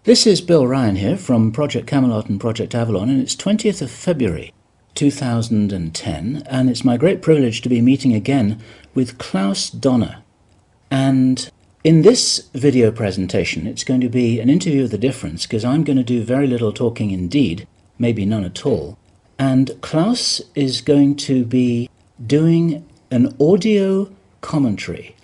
This is Bill Ryan here from Project Camelot and Project Avalon, and it's 20th of February 2010, and it's my great privilege to be meeting again with Klaus Donner. And in this video presentation, it's going to be an interview of the difference, because I'm going to do very little talking indeed, maybe none at all. And Klaus is going to be doing an audio commentary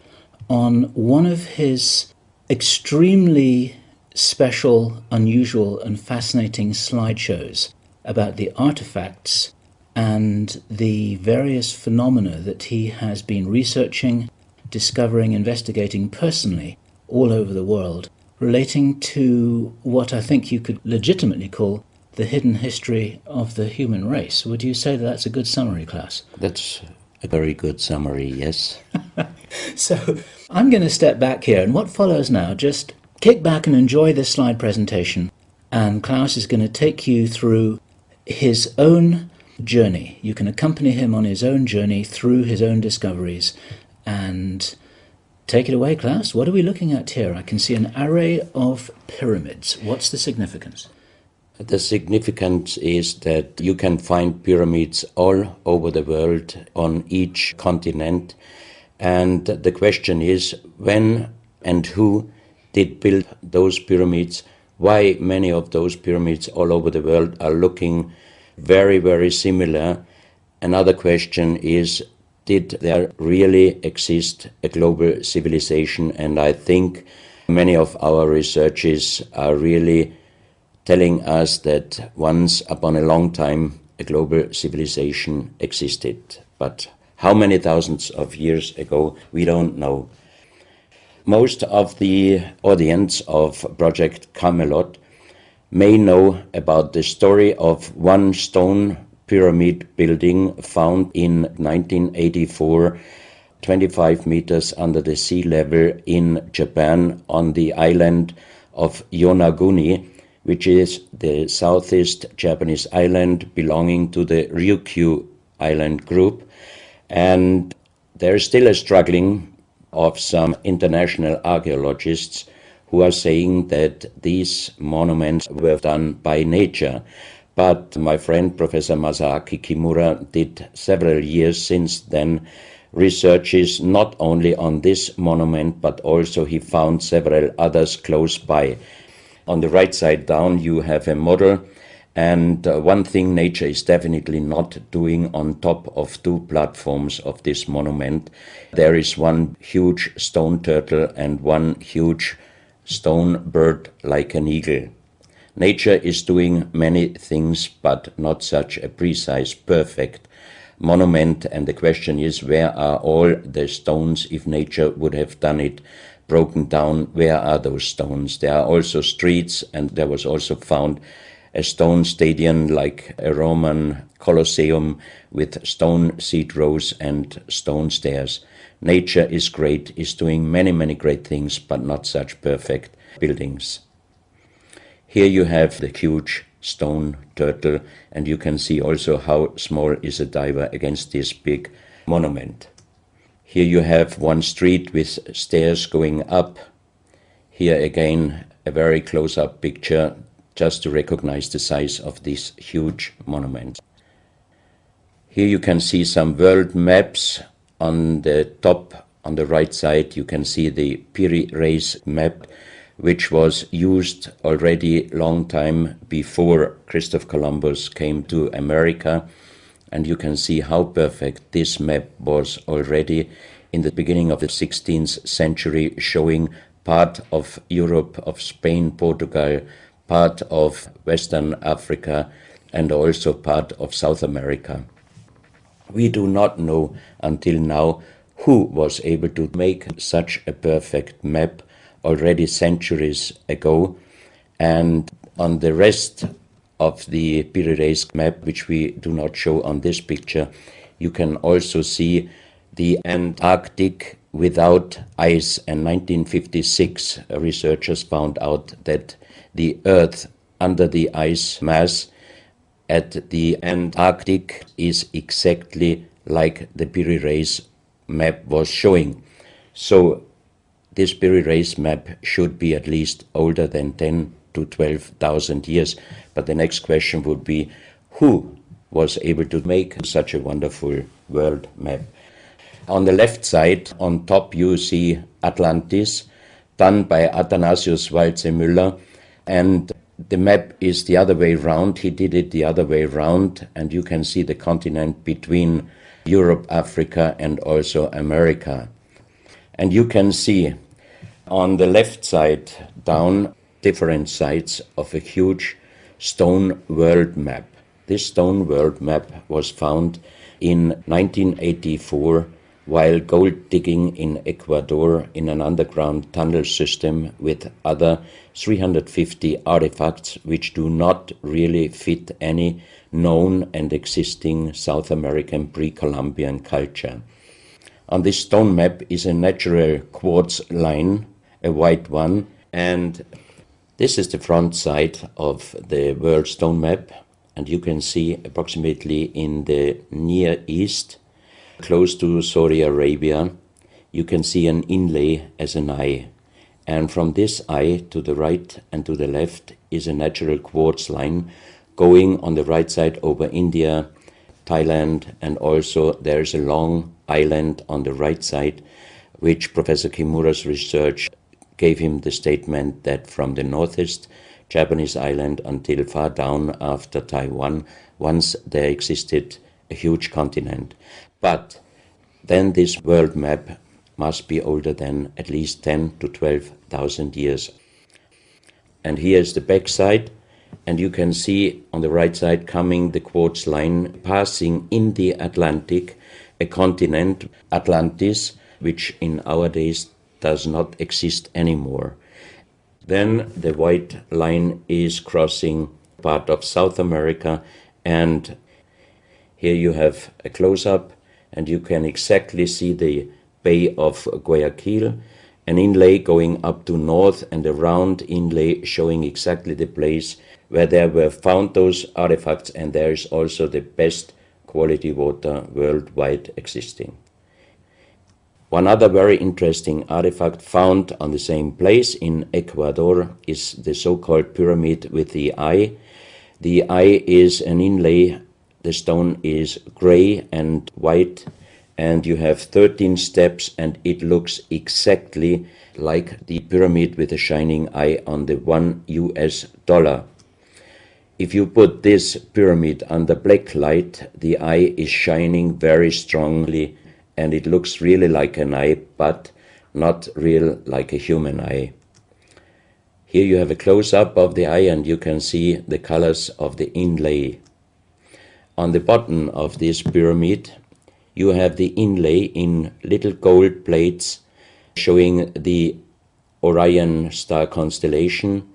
on one of his extremely special, unusual and fascinating slideshows about the artifacts and the various phenomena that he has been researching, discovering, investigating personally all over the world, relating to what I think you could legitimately call the hidden history of the human race. Would you say that that's a good summary, Klaus? That's a very good summary, yes. So I'm going to step back here, and what follows now, just kick back and enjoy this slide presentation, and Klaus is going to take you through his own journey. You can accompany him on his own journey through his own discoveries. And take it away, Klaus. What are we looking at here? I can see an array of pyramids. What's the significance? The significance is that you can find pyramids all over the world on each continent. And the question is, when and who did build those pyramids? Why many of those pyramids all over the world are looking very, very similar? Another question is, did there really exist a global civilization? And I think many of our researches are really telling us that once upon a long time a global civilization existed. But how many thousands of years ago, we don't know. Most of the audience of Project Camelot may know about the story of one stone pyramid building found in 1984, 25 meters under the sea level in Japan on the island of Yonaguni, which is the southeast Japanese island belonging to the Ryukyu island group. And there is still a struggling of some international archaeologists who are saying that these monuments were done by nature. But my friend Professor Masaaki Kimura did several years since then researches not only on this monument, but also he found several others close by. On the right side down you have a model, and one thing nature is definitely not doing on top of two platforms of this monument. There is one huge stone turtle and one huge stone bird like an eagle. Nature is doing many things, but not such a precise, perfect monument. And the question is, where are all the stones? If nature would have done it broken down, where are those stones? There are also streets, and there was also found a stone stadium like a Roman Colosseum with stone seat rows and stone stairs. Nature is great, is doing many, many great things, but not such perfect buildings. Here you have the huge stone turtle, and you can see also how small is a diver against this big monument. Here you have one street with stairs going up. Here again a very close-up picture just to recognize the size of this huge monument. Here you can see some world maps. On the top, on the right side, you can see the Piri Reis map, which was used already long time before Christopher Columbus came to America. And you can see how perfect this map was already in the beginning of the 16th century, showing part of Europe, of Spain, Portugal, part of Western Africa, and also part of South America. We do not know until now who was able to make such a perfect map already centuries ago. And on the rest of the Piri Reis map, which we do not show on this picture, you can also see the Antarctic without ice. In 1956, researchers found out that the Earth under the ice mass at the Antarctic is exactly like the Piri Reis map was showing. So this Piri Reis map should be at least older than 10 to 12,000 years. But the next question would be, who was able to make such a wonderful world map? On the left side, on top, you see Atlantis, done by Athanasius Waldseemüller, and the map is the other way round. He did it the other way round, and you can see the continent between Europe, Africa, and also America. And you can see on the left side down different sides of a huge stone world map. This stone world map was found in 1984 while gold digging in Ecuador in an underground tunnel system with other 350 artifacts which do not really fit any known and existing South American pre-Columbian culture. On this stone map is a natural quartz line, a white one, and this is the front side of the world stone map, and you can see approximately in the Near East, close to Saudi Arabia, you can see an inlay as an eye. And from this eye to the right and to the left is a natural quartz line going on the right side over India, Thailand, and also there's a long island on the right side, which Professor Kimura's research gave him the statement that from the northeast Japanese island until far down after Taiwan, once there existed a huge continent. But then this world map must be older than at least 10 to 12,000 years. And here is the back side, and you can see on the right side coming the quartz line passing in the Atlantic, a continent, Atlantis, which in our days does not exist anymore. Then the white line is crossing part of South America, and here you have a close-up, and you can exactly see the Bay of Guayaquil, an inlay going up to north and a round inlay showing exactly the place where there were found those artifacts, and there is also the best quality water worldwide existing. One other very interesting artifact found on the same place in Ecuador is the so-called pyramid with the eye. The eye is an inlay. The stone is gray and white, and you have 13 steps, and it looks exactly like the pyramid with a shining eye on the $1 US. If you put this pyramid under black light, the eye is shining very strongly, and it looks really like an eye, but not real like a human eye. Here you have a close-up of the eye, and you can see the colors of the inlay. On the bottom of this pyramid, you have the inlay in little gold plates showing the Orion star constellation,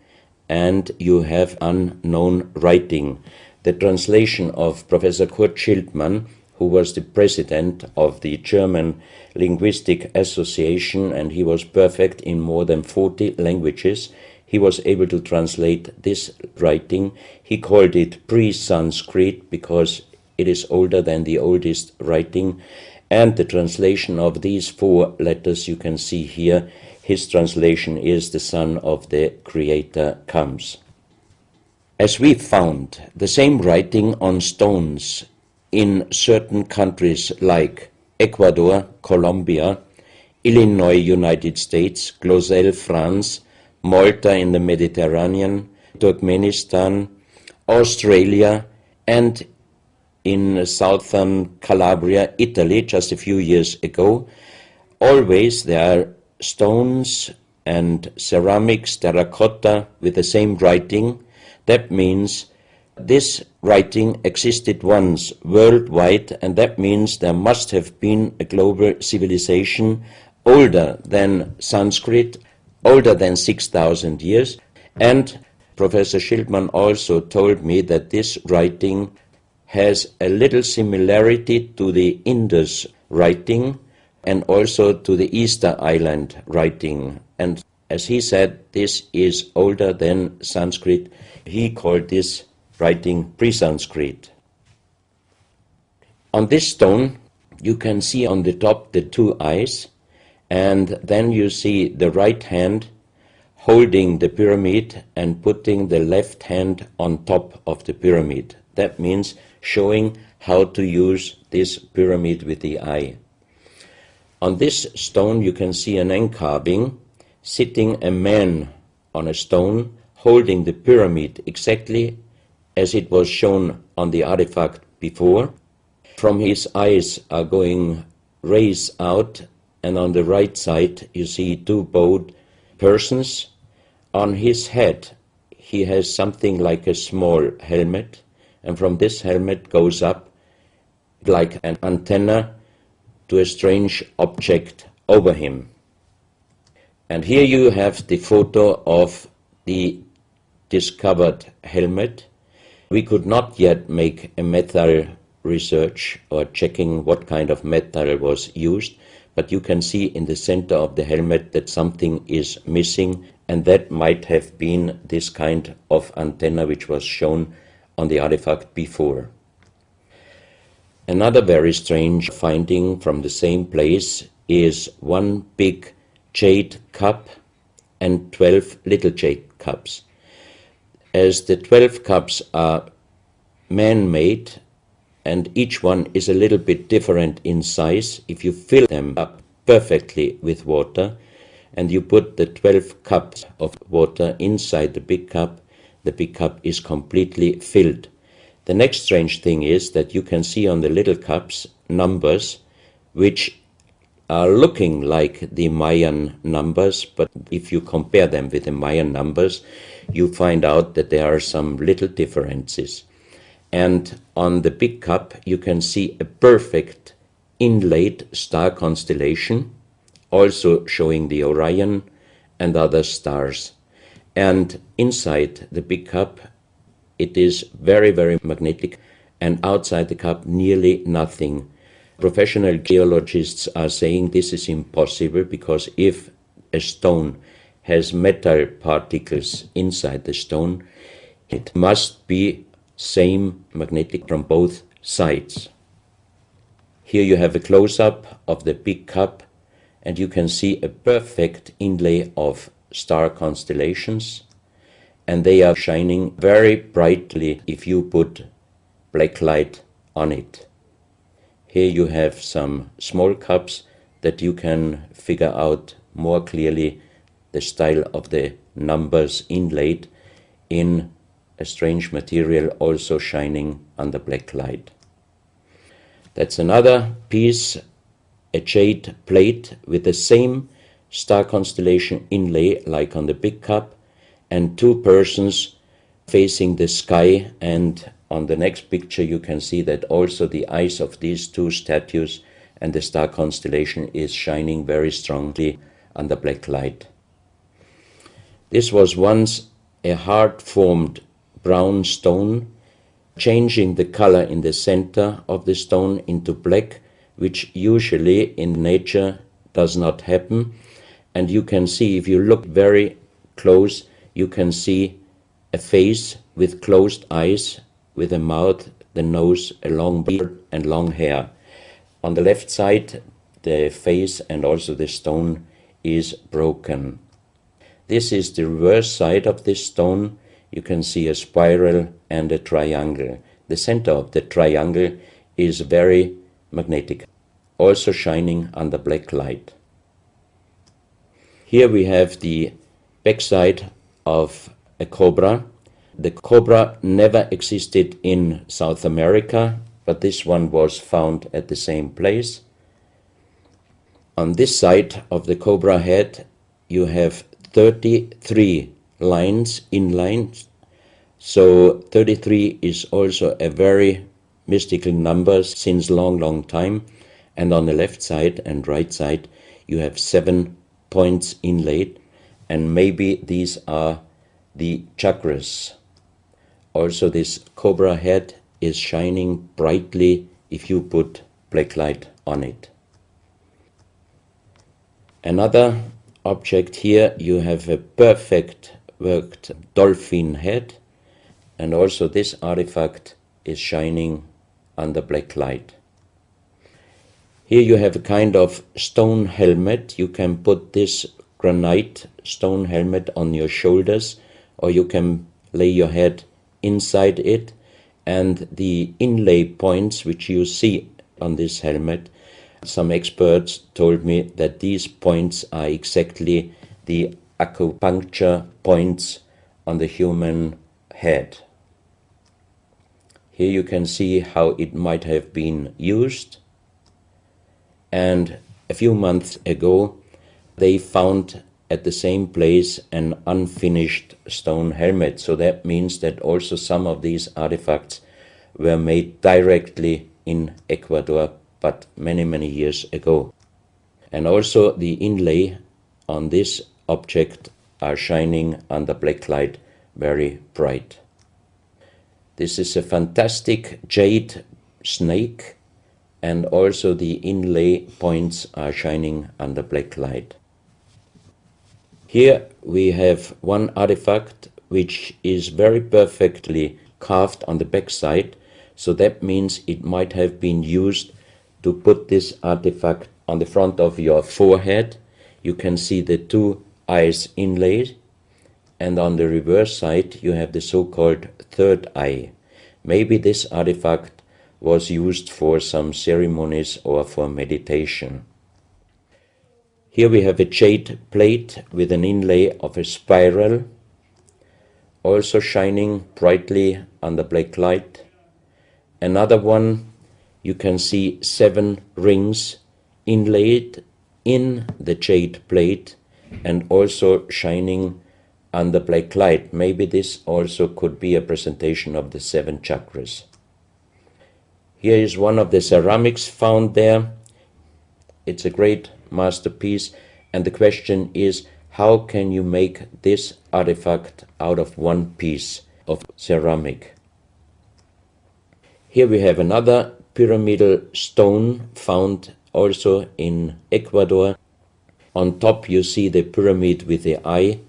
and you have unknown writing. The translation of Professor Kurt Schildmann, who was the president of the German Linguistic Association, and he was perfect in more than 40 languages. He was able to translate this writing. He called it pre-Sanskrit because it is older than the oldest writing. And the translation of these 4 letters you can see here, his translation is "the Son of the Creator comes." As we found the same writing on stones in certain countries like Ecuador, Colombia, Illinois, United States, Clausel, France, Malta in the Mediterranean, Turkmenistan, Australia, and in southern Calabria, Italy, just a few years ago. Always there are stones and ceramics, terracotta, with the same writing. That means this writing existed once worldwide, and that means there must have been a global civilization older than Sanskrit, older than 6,000 years. And Professor Schildmann also told me that this writing has a little similarity to the Indus writing and also to the Easter Island writing. And as he said, this is older than Sanskrit. He called this writing pre-Sanskrit. On this stone, you can see on the top the 2 eyes, and then you see the right hand holding the pyramid and putting the left hand on top of the pyramid. That means showing how to use this pyramid with the eye. On this stone you can see an encarving, sitting a man on a stone, holding the pyramid exactly as it was shown on the artifact before. From his eyes are going rays out, and on the right side you see two bowed persons. On his head he has something like a small helmet, and from this helmet goes up like an antenna to a strange object over him. And here you have the photo of the discovered helmet. We could not yet make a metal research or checking what kind of metal was used, but you can see in the center of the helmet that something is missing, and that might have been this kind of antenna which was shown on the artifact before. Another very strange finding from the same place is one big jade cup and 12 little jade cups. As the 12 cups are man-made and each one is a little bit different in size, if you fill them up perfectly with water and you put the 12 cups of water inside the big cup is completely filled. The next strange thing is that you can see on the little cups numbers which are looking like the Mayan numbers, but if you compare them with the Mayan numbers, you find out that there are some little differences. And on the big cup you can see a perfect inlaid star constellation, also showing the Orion and other stars. And inside the big cup it is very, very magnetic, and outside the cup nearly nothing. Professional geologists are saying this is impossible, because if a stone has metal particles inside the stone, it must be same magnetic from both sides. Here you have a close-up of the big cup, and you can see a perfect inlay of star constellations, and they are shining very brightly if you put black light on it. Here you have some small cups that you can figure out more clearly the style of the numbers inlaid in a strange material, also shining under black light. That's another piece, a jade plate with the same star constellation inlay like on the big cup, and two persons facing the sky, and on the next picture you can see that also the eyes of these two statues and the star constellation is shining very strongly under black light. This was once a hard-formed brown stone, changing the color in the center of the stone into black, which usually in nature does not happen. And you can see, if you look very close, you can see a face with closed eyes, with a mouth, the nose, a long beard and long hair. On the left side, the face and also the stone is broken. This is the reverse side of this stone. You can see a spiral and a triangle. The center of the triangle is very magnetic, also shining under black light. Here we have the backside of a cobra. The cobra never existed in South America, but this one was found at the same place. On this side of the cobra head you have 33 lines in lines. So 33 is also a very mystical number since long time. And on the left side and right side you have 7 points inlaid, and maybe these are the chakras. Also this cobra head is shining brightly if you put black light on it. Another object here, you have a perfect worked dolphin head, and also this artifact is shining under black light. Here you have a kind of stone helmet. You can put this granite stone helmet on your shoulders, or you can lay your head inside it, and the inlay points which you see on this helmet, some experts told me that these points are exactly the acupuncture points on the human head. Here you can see how it might have been used, and a few months ago they found at the same place an unfinished stone helmet. So that means that also some of these artifacts were made directly in Ecuador, but many years ago. And also the inlay on this object are shining under black light very bright. This is a fantastic jade snake, and also the inlay points are shining under black light. Here we have one artifact which is very perfectly carved on the back side, so that means it might have been used to put this artifact on the front of your forehead. You can see the two eyes inlaid, and on the reverse side you have the so-called third eye. Maybe this artifact was used for some ceremonies or for meditation. Here we have a jade plate with an inlay of a spiral, also shining brightly under black light. Another one, you can see 7 rings inlaid in the jade plate and also shining under black light. Maybe this also could be a presentation of the 7 chakras. Here is one of the ceramics found there. It's a great masterpiece, and the question is, how can you make this artifact out of one piece of ceramic? Here we have another pyramidal stone found also in Ecuador. On top you see the pyramid with the eye,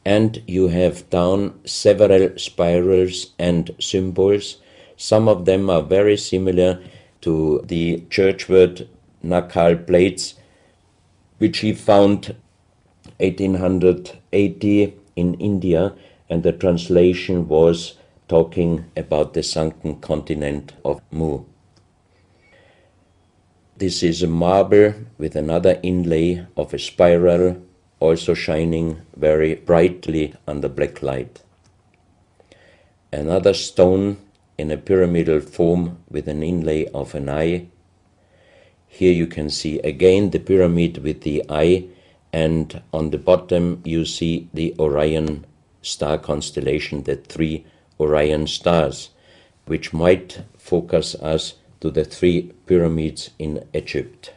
and you have down several spirals and symbols. Some of them are very similar to the churchward Nakal plates, which he found 1880 in India, and the translation was talking about the sunken continent of Mu. This is a marble with another inlay of a spiral, also shining very brightly under black light. Another stone in a pyramidal form with an inlay of an eye. Here you can see again the pyramid with the eye, and on the bottom you see the Orion star constellation, the 3 Orion stars, which might focus us to the 3 pyramids in Egypt.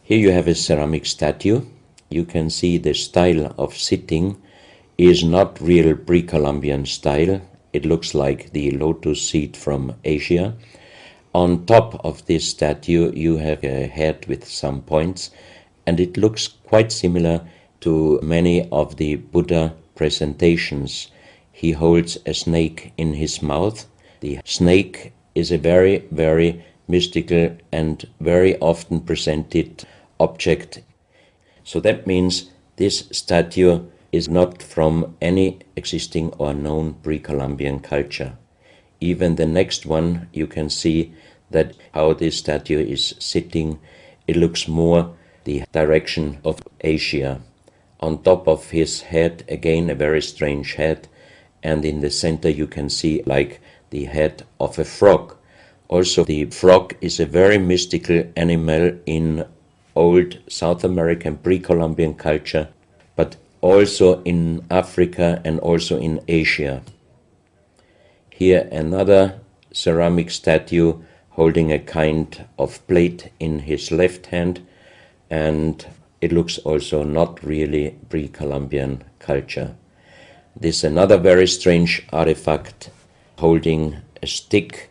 Here you have a ceramic statue. You can see the style of sitting is not real pre-Columbian style. It looks like the lotus seat from Asia. On top of this statue you have a head with some points, and it looks quite similar to many of the Buddha presentations. He holds a snake in his mouth. The snake is a very mystical and very often presented object. So that means this statue is not from any existing or known pre-Columbian culture. Even the next one, you can see that how this statue is sitting, it looks more the direction of Asia. On top of his head, again a very strange head, and in the center you can see like the head of a frog. Also the frog is a very mystical animal in old South American pre-Columbian culture, but also in Africa and also in Asia. Here another ceramic statue holding a kind of plate in his left hand, and it looks also not really pre-Columbian culture. This is another very strange artifact holding a stick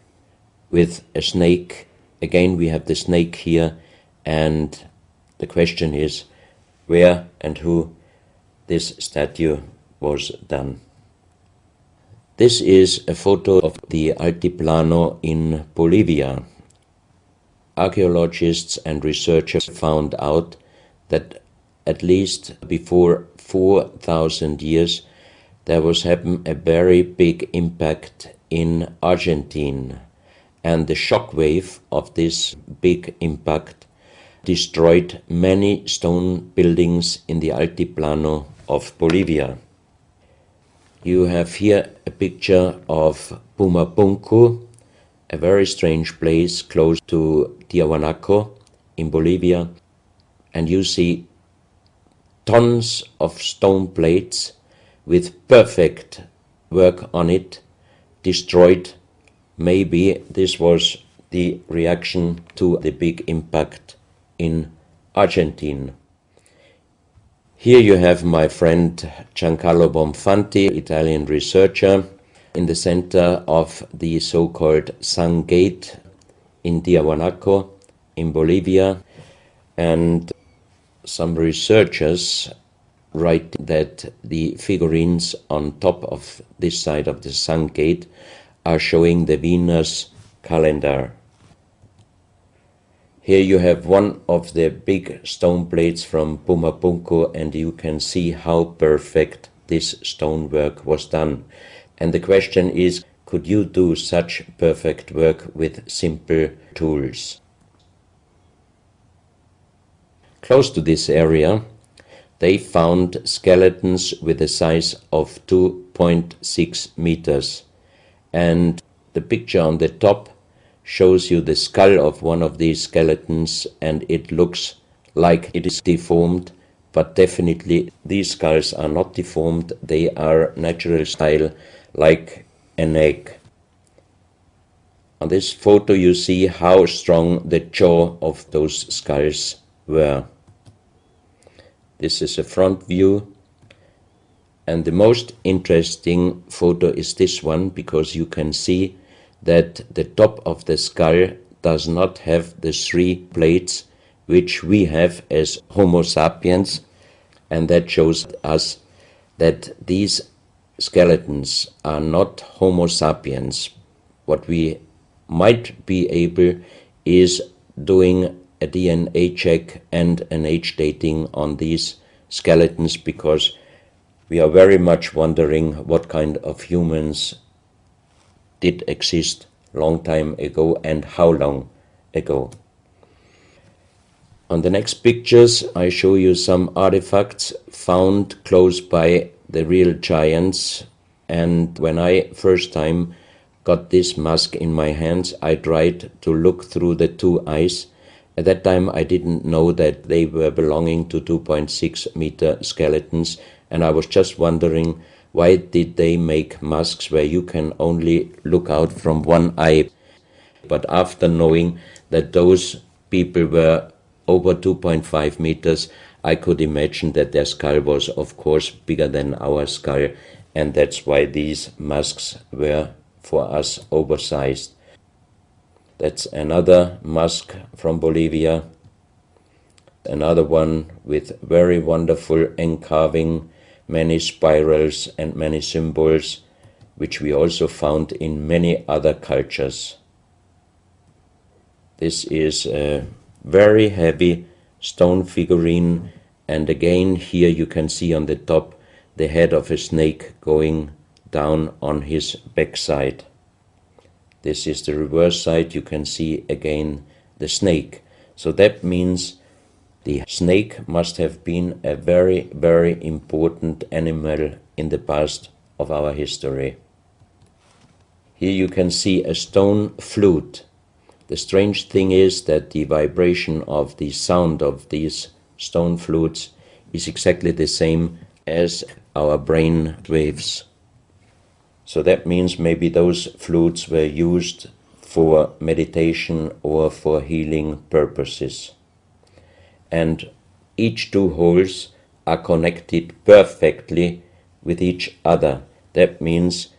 with a snake. Again we have the snake here, and the question is where and who this statue was done. This is a photo of the Altiplano in Bolivia. Archaeologists and researchers found out that at least before 4,000 years, there was happened a very big impact in Argentina. And the shock wave of this big impact destroyed many stone buildings in the Altiplano of Bolivia. You have here a picture of Pumapunku, a very strange place close to Tiahuanaco in Bolivia, and you see tons of stone plates with perfect work on it, destroyed. Maybe this was the reaction to the big impact in Argentina. Here you have my friend Giancarlo Bonfanti, Italian researcher, in the center of the so-called Sun Gate in Tiahuanaco in Bolivia. And some researchers write that the figurines on top of this side of the Sun Gate are showing the Venus calendar. Here you have one of the big stone plates from Pumapunku, and you can see how perfect this stonework was done. And the question is, could you do such perfect work with simple tools? Close to this area, they found skeletons with a size of 2.6 meters. And the picture on the top shows you the skull of one of these skeletons, and it looks like it is deformed, but definitely these skulls are not deformed. They are natural style, like an egg. On this photo you see how strong the jaw of those skulls were. This is a front view, and the most interesting photo is this one, because you can see that the top of the skull does not have the three plates which we have as Homo sapiens, and that shows us that these skeletons are not Homo sapiens. What we might be able is doing a DNA check and an age dating on these skeletons, because we are very much wondering what kind of humans did exist long time ago and how long ago. On the next pictures I show you some artifacts found close by the real giants, and when I first time got this mask in my hands, I tried to look through the two eyes. At that time I didn't know that they were belonging to 2.6 meter skeletons, and I was just wondering, why did they make masks where you can only look out from one eye? But after knowing that those people were over 2.5 meters, I could imagine that their skull was of course bigger than our skull, and that's why these masks were for us oversized. That's another mask from Bolivia, another one with very wonderful encarving, many spirals and many symbols, which we also found in many other cultures. This is a very heavy stone figurine, and again here you can see on the top the head of a snake going down on his backside. This is the reverse side. You can see again the snake. So that means the snake must have been a very, very important animal in the past of our history. Here you can see a stone flute. The strange thing is that the vibration of the sound of these stone flutes is exactly the same as our brain waves. So that means maybe those flutes were used for meditation or for healing purposes. And each two holes are connected perfectly with each other. That means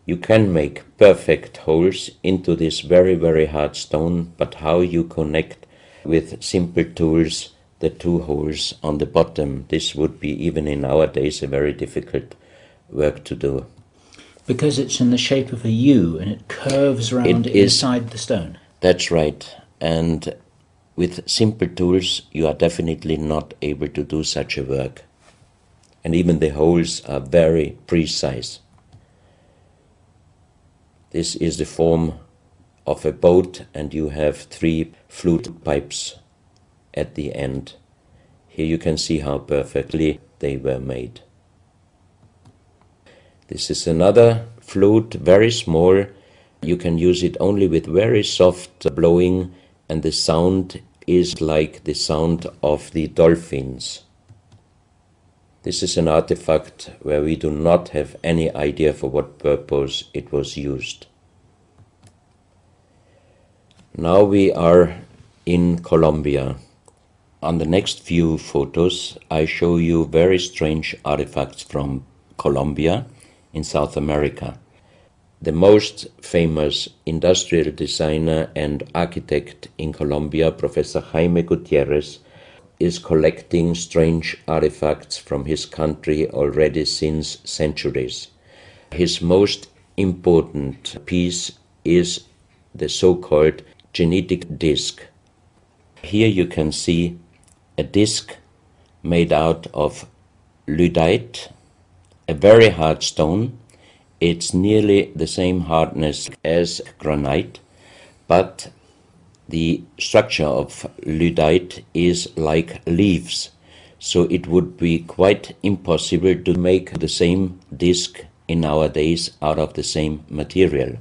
you can make perfect holes into this very, very hard stone, but how you connect with simple tools the two holes on the bottom, this would be, even in our days, a very difficult work to do. Because it's in the shape of a U and it curves around inside the stone. That's right. And with simple tools you are definitely not able to do such a work. And even the holes are very precise. This is the form of a boat, and you have 3 flute pipes at the end. Here you can see how perfectly they were made. This is another flute, very small. You can use it only with very soft blowing, and the sound is like the sound of the dolphins. This is an artifact where we do not have any idea for what purpose it was used. Now we are in Colombia. On the next few photos, I show you very strange artifacts from Colombia in South America. The most famous industrial designer and architect in Colombia, Professor Jaime Gutierrez, is collecting strange artifacts from his country already since centuries. His most important piece is the so-called genetic disc. Here you can see a disc made out of lyddite, a very hard stone. It's nearly the same hardness as granite, but the structure of lyddite is like leaves, so it would be quite impossible to make the same disc in our days out of the same material.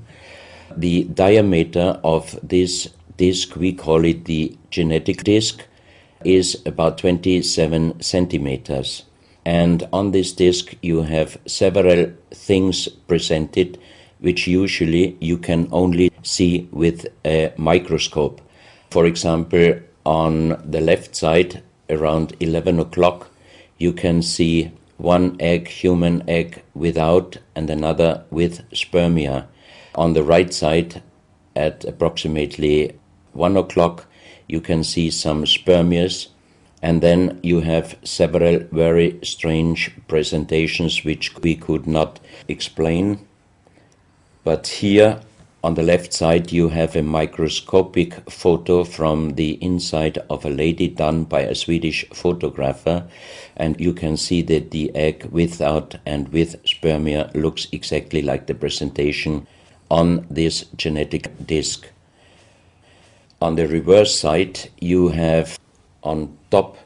The diameter of this disc, we call it the genetic disc, is about 27 centimeters. And on this disc you have several things presented which usually you can only see with a microscope. For example, on the left side, around 11 o'clock, you can see one egg, human egg, without, and another with spermia. On the right side, at approximately 1 o'clock, you can see some spermias, and then you have several very strange presentations which we could not explain. But here on the left side you have a microscopic photo from the inside of a lady done by a Swedish photographer, and you can see that the egg without and with spermia looks exactly like the presentation on this genetic disc. On the reverse side you have on top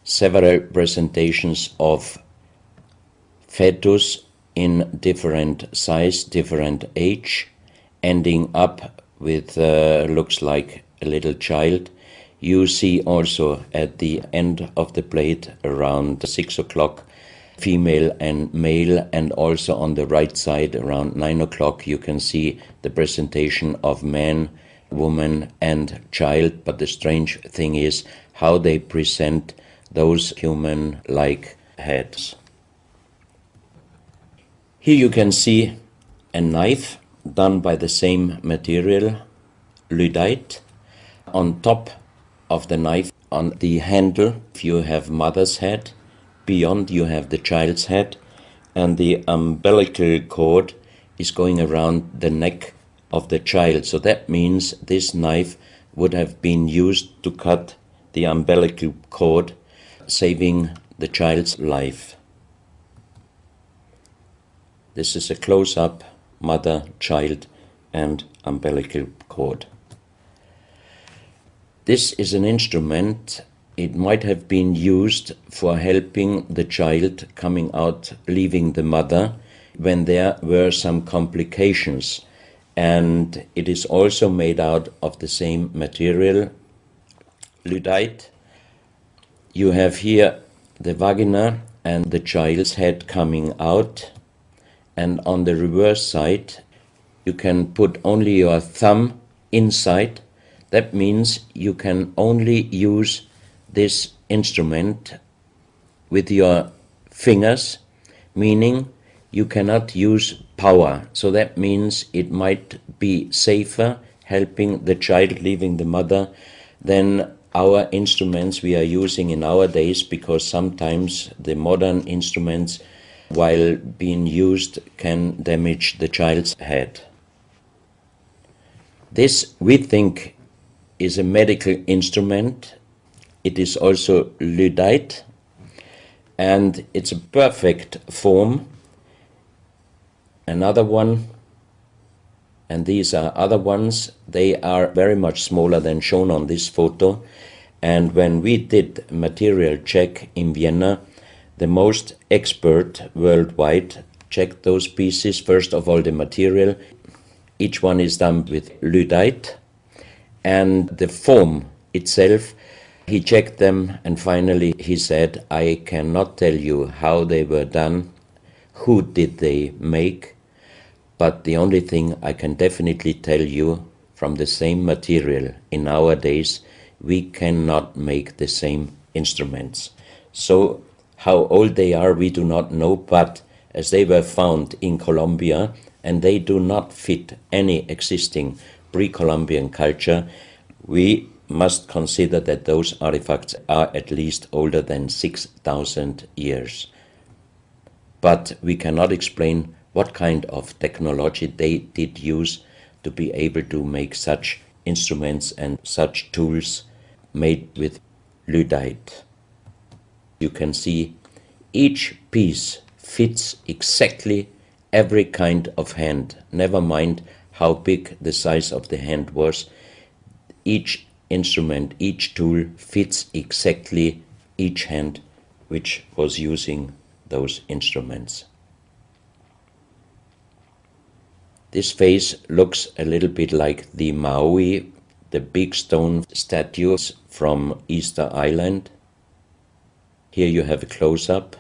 several presentations of fetus in different size, different age, ending up with looks like a little child. You see also at the end of the plate around 6 o'clock female and male, and also on the right side around 9 o'clock you can see the presentation of man, woman and child. But the strange thing is how they present those human-like heads. Here you can see a knife done by the same material, lyddite. On top of the knife, on the handle, you have mother's head. Beyond you have the child's head, and the umbilical cord is going around the neck of the child. So that means this knife would have been used to cut the umbilical cord, saving the child's life. This is a close-up mother, child and umbilical cord. This is an instrument. It might have been used for helping the child coming out, leaving the mother, when there were some complications. And it is also made out of the same material, lyddite. You have here the vagina and the child's head coming out. And on the reverse side, you can put only your thumb inside. That means you can only use this instrument with your fingers, meaning you cannot use power. So that means it might be safer helping the child leaving the mother than our instruments we are using in our days, because sometimes the modern instruments, while being used, can damage the child's head. This, we think, is a medical instrument. It is also lyddite, and it's a perfect form. Another one, and these are other ones. They are very much smaller than shown on this photo. And when we did a material check in Vienna, the most expert worldwide checked those pieces. First of all, the material. Each one is done with lyddite, and the form itself, he checked them, and finally he said, I cannot tell you how they were done, who did they make, but the only thing I can definitely tell you, from the same material in our days, we cannot make the same instruments. So how old they are, we do not know, but as they were found in Colombia, and they do not fit any existing pre-Columbian culture, we must consider that those artifacts are at least older than 6,000 years. But we cannot explain what kind of technology they did use to be able to make such instruments and such tools made with lyddite. You can see each piece fits exactly every kind of hand, never mind how big the size of the hand was. Each instrument, each tool fits exactly each hand which was using those instruments. This face looks a little bit like the Maui, the big stone statues from Easter Island. Here you have a close-up.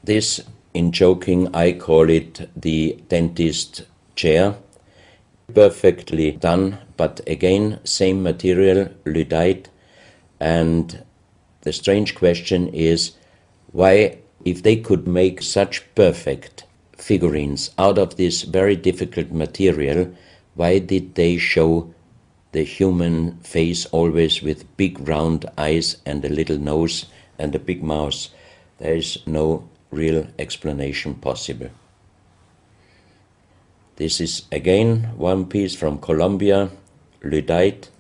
This, in joking, I call it the dentist chair. Perfectly done, but again, same material, lyddite. And the strange question is, why, if they could make such perfect figurines out of this very difficult material, why did they show the human face always with big round eyes and a little nose and a big mouth? There is no real explanation possible. This is again one piece from Colombia, lyddite.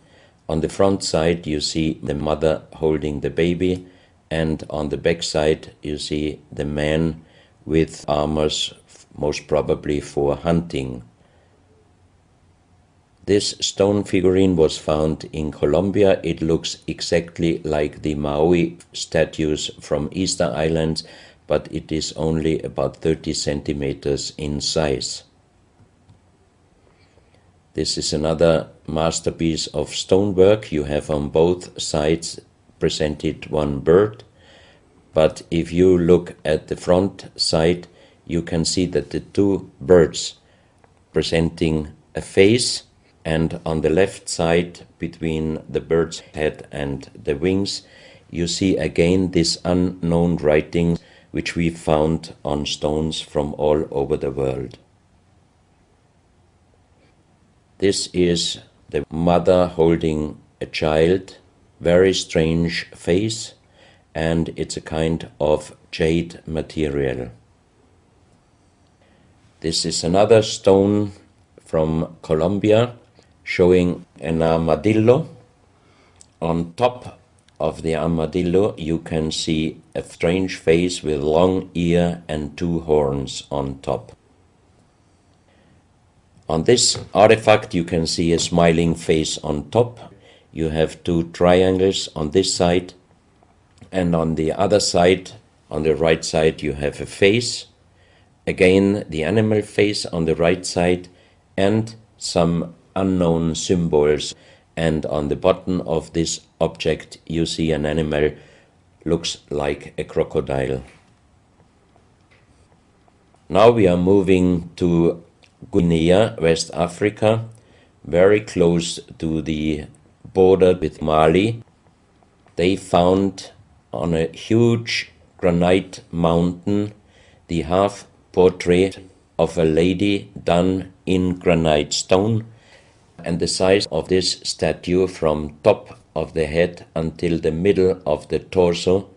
On the front side you see the mother holding the baby, and on the back side you see the man with armors, most probably for hunting. This stone figurine was found in Colombia. It looks exactly like the Maui statues from Easter Islands, but it is only about 30 centimeters in size. This is another masterpiece of stonework. You have on both sides presented one bird, but if you look at the front side, you can see that the two birds presenting a face, and on the left side, between the bird's head and the wings, you see again this unknown writing which we found on stones from all over the world. This is the mother holding a child, very strange face, and it's a kind of jade material. This is another stone from Colombia showing an armadillo. On top of the armadillo you can see a strange face with long ear and two horns on top. On this artifact you can see a smiling face on top. You have two triangles on this side, and on the other side, on the right side, you have a face. Again, the animal face on the right side, and some unknown symbols. And on the bottom of this object you see an animal, looks like a crocodile. Now we are moving to Guinea, West Africa, very close to the border with Mali. They found on a huge granite mountain the half portrait of a lady done in granite stone, and the size of this statue from top of the head until the middle of the torso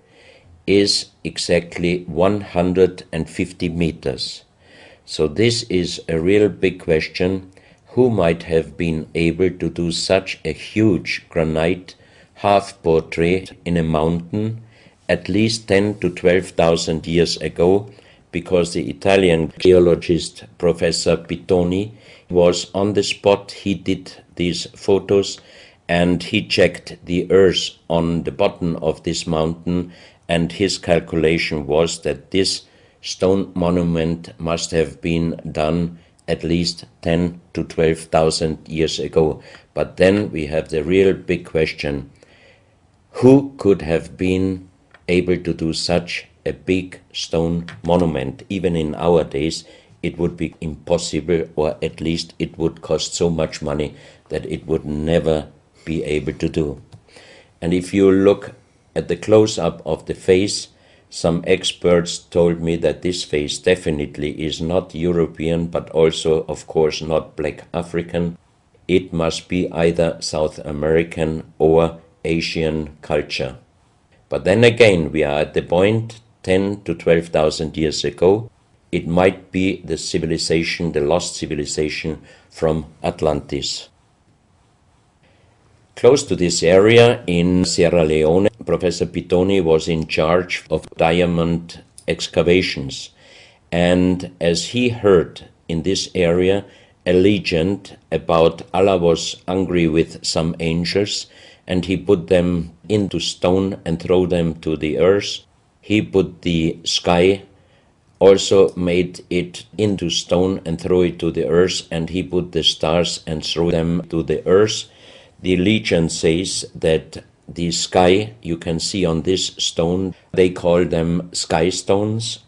is exactly 150 meters. So this is a real big question. who might have been able to do such a huge granite half-portrait in a mountain at least 10 to 12,000 years ago, because the Italian geologist Professor Pittoni was on the spot. He did these photos and he checked the earth on the bottom of this mountain, and his calculation was that this stone monument must have been done at least 10 to 12,000 years ago. But then we have the real big question: who could have been able to do such a big stone monument? Even in our days, it would be impossible, or at least it would cost so much money that it would never be able to do. And if you look at the close-up of the face, some experts told me that this face definitely is not European, but also, of course, not black African. It must be either South American or Asian culture. But then again, we are at the point 10 to 12,000 years ago. It might be the civilization, the lost civilization from Atlantis. Close to this area in Sierra Leone, Professor Pittoni was in charge of diamond excavations. And as he heard in this area a legend about Allah was angry with some angels, and he put them into stone and throw them to the earth. He put the sky, also made it into stone and throw it to the earth, and he put the stars and throw them to the earth. The legend says that the sky you can see on this stone, they call them sky stones,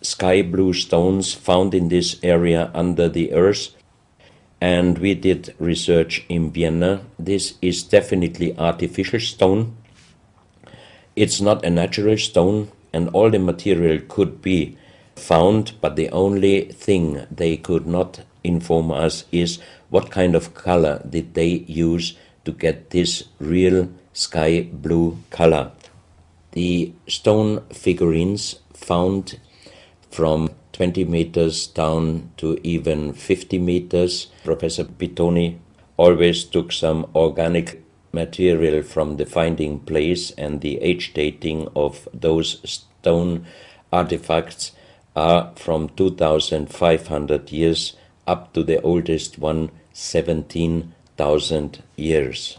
sky blue stones found in this area under the earth. And we did research in Vienna. This is definitely artificial stone. It's not a natural stone, and all the material could be found, but the only thing they could not inform us is what kind of color did they use to get this real sky blue color. The stone figurines found from 20 meters down to even 50 meters. Professor Pittoni always took some organic material from the finding place, and the age dating of those stone artifacts are from 2,500 years up to the oldest one, 17,000 years.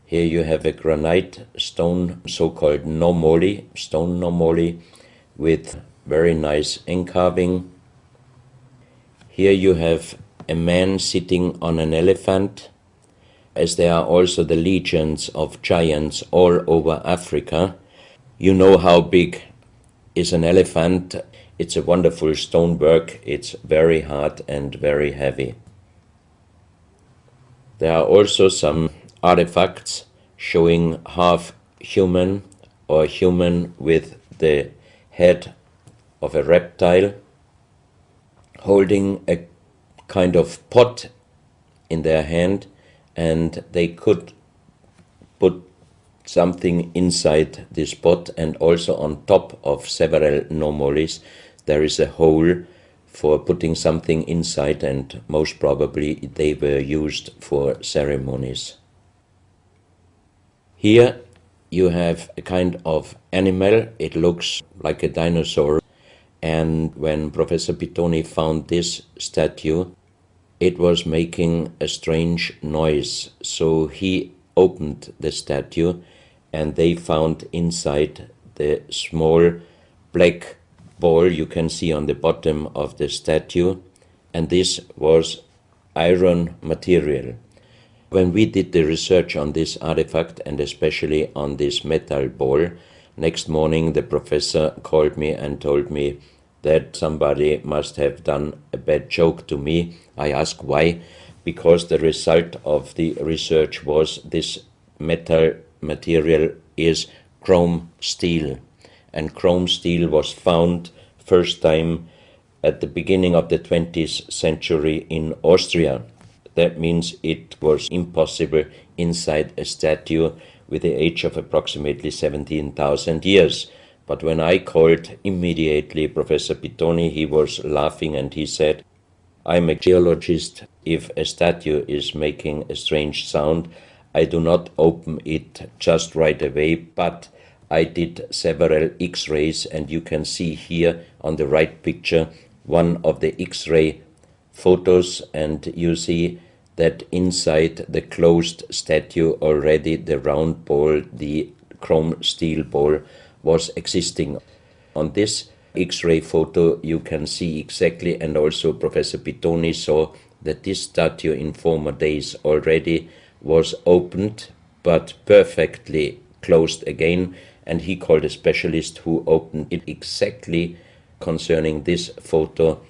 Here you have a granite stone, so-called nomoli, stone nomoli, with very nice encarving. Here you have a man sitting on an elephant, as there are also the legends of giants all over Africa. You know how big is an elephant. It's a wonderful stonework. It's very hard and very heavy. There are also some artifacts showing half human or human with the head of a reptile, holding a kind of pot in their hand, and they could put something inside this pot, and also on top of several nomolis there is a hole for putting something inside, and most probably they were used for ceremonies. Here you have a kind of animal. It looks like a dinosaur, and when Professor Pittoni found this statue, it was making a strange noise. So he opened the statue, and they found inside the small black ball you can see on the bottom of the statue, and this was iron material. When we did the research on this artifact, and especially on this metal ball, next morning the professor called me and told me that somebody must have done a bad joke to me. I asked why, because the result of the research was this metal material is chrome steel, and chrome steel was found first time at the beginning of the 20th century in Austria. That means it was impossible inside a statue with the age of approximately 17,000 years. But when I called immediately Professor Pittoni, he was laughing and he said, "I'm a geologist. If a statue is making a strange sound, I do not open it just right away, but I did several X-rays, and you can see here on the right picture one of the X-ray photos, and you see that inside the closed statue already the round ball, the chrome steel ball, was existing. On this X-ray photo you can see exactly, and also Professor Pittoni saw that this statue in former days already was opened but perfectly closed again, and he called a specialist who opened it exactly concerning this photo,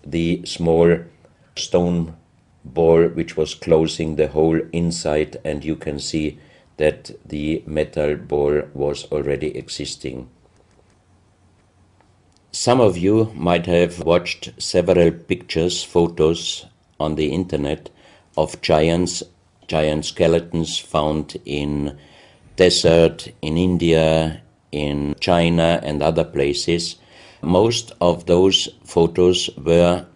the small stone ball which was closing the hole inside, and you can see that the metal ball was already existing. Some of you might have watched several pictures, photos on the internet of giant skeletons found in desert, in India, in China and other places. Most of those photos were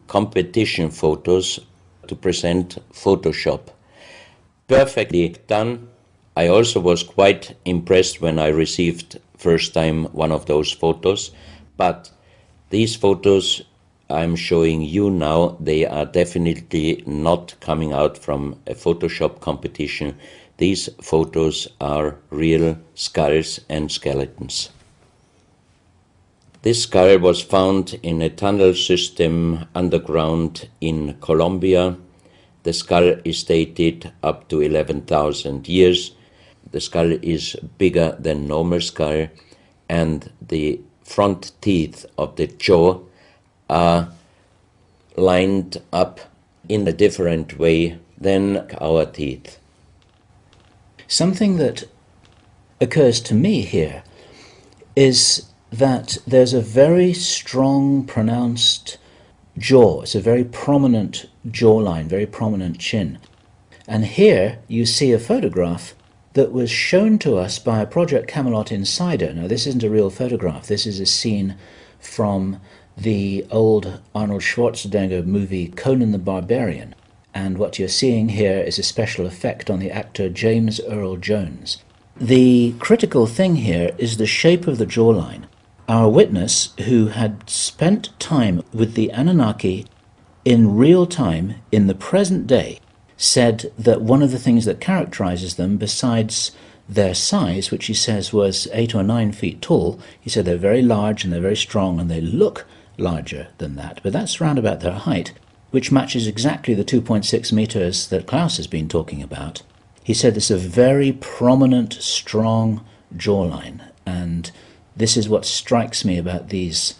competition photos to present Photoshop. Perfectly done. I also was quite impressed when I received first time one of those photos, but these photos I'm showing you now, they are definitely not coming out from a Photoshop competition. These photos are real skulls and skeletons. This skull was found in a tunnel system underground in Colombia. The skull is dated up to 11,000 years. The skull is bigger than normal skull, and the front teeth of the jaw are lined up in a different way than our teeth. Something that occurs to me here is that there's a very strong, pronounced jaw. It's a very prominent jawline, very prominent chin. And here you see a photograph that was shown to us by a Project Camelot insider. Now, this isn't a real photograph. This is a scene from the old Arnold Schwarzenegger movie Conan the Barbarian. And what you're seeing here is a special effect on the actor James Earl Jones. The critical thing here is the shape of the jawline. Our witness, who had spent time with the Anunnaki in real time, in the present day, said that one of the things that characterizes them, besides their size, which he says was 8 or 9 feet tall, he said they're very large and they're very strong and they look larger than that. But that's round about their height, which matches exactly the 2.6 meters that Klaus has been talking about. He said this is a very prominent, strong jawline, and this is what strikes me about these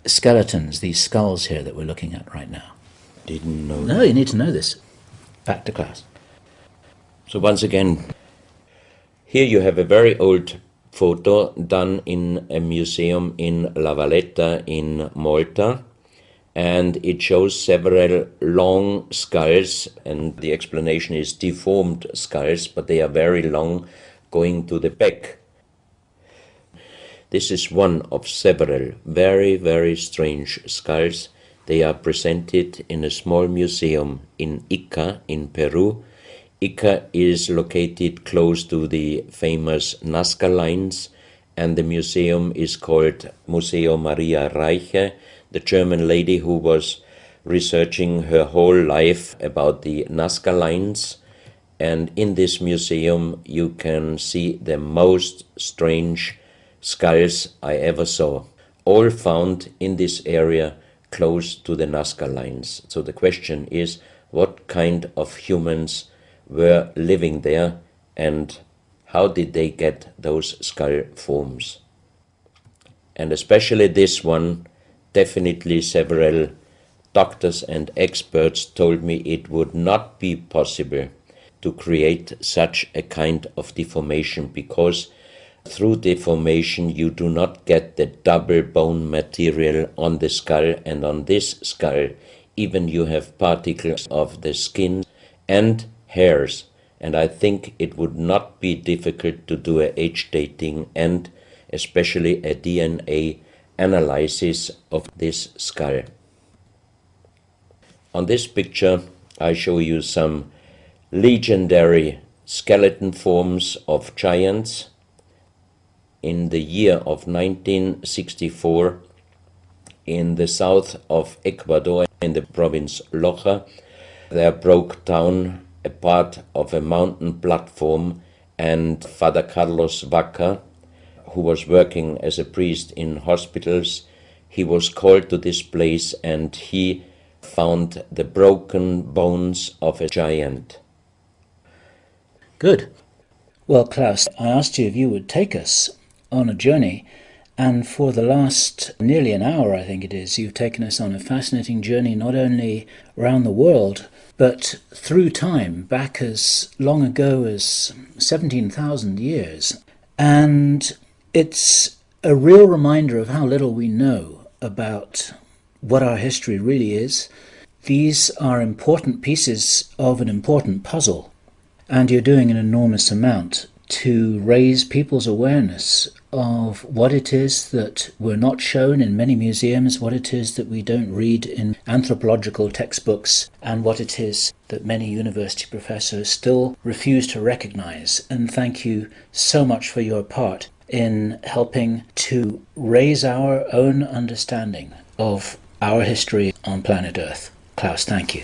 skeletons, these skulls here that we're looking at right now. Didn't know. No, you need to know this. Back to Klaus. So once again, here you have a very old photo done in a museum in La Valletta in Malta, and it shows several long skulls, and the explanation is deformed skulls, but they are very long, going to the back. This is one of several very, very strange skulls. They are presented in a small museum in Ica in Peru. Ica is located close to the famous Nazca lines, and the museum is called Museo Maria Reiche, the German lady who was researching her whole life about the Nazca lines. And in this museum you can see the most strange skulls I ever saw, all found in this area close to the Nazca lines. So the question is, what kind of humans were living there, and how did they get those skull forms? And especially this one, definitely several doctors and experts told me it would not be possible to create such a kind of deformation, because through deformation you do not get the double bone material on the skull, and on this skull even you have particles of the skin and hairs, and I think it would not be difficult to do a age dating and especially a DNA analysis of this skull. On this picture I show you some legendary skeleton forms of giants. In the year of 1964, in the south of Ecuador, in the province Loja, there broke down a part of a mountain platform, and Father Carlos Vaca, who was working as a priest in hospitals, he was called to this place and he found the broken bones of a giant. Good. Well, Klaus, I asked you if you would take us on a journey, and for the last nearly an hour, I think it is, you've taken us on a fascinating journey not only around the world, but through time, back as long ago as 17,000 years. And it's a real reminder of how little we know about what our history really is. These are important pieces of an important puzzle, and you're doing an enormous amount to raise people's awareness of what it is that we're not shown in many museums, what it is that we don't read in anthropological textbooks, and what it is that many university professors still refuse to recognize. And thank you so much for your part in helping to raise our own understanding of our history on planet Earth. Klaus, thank you.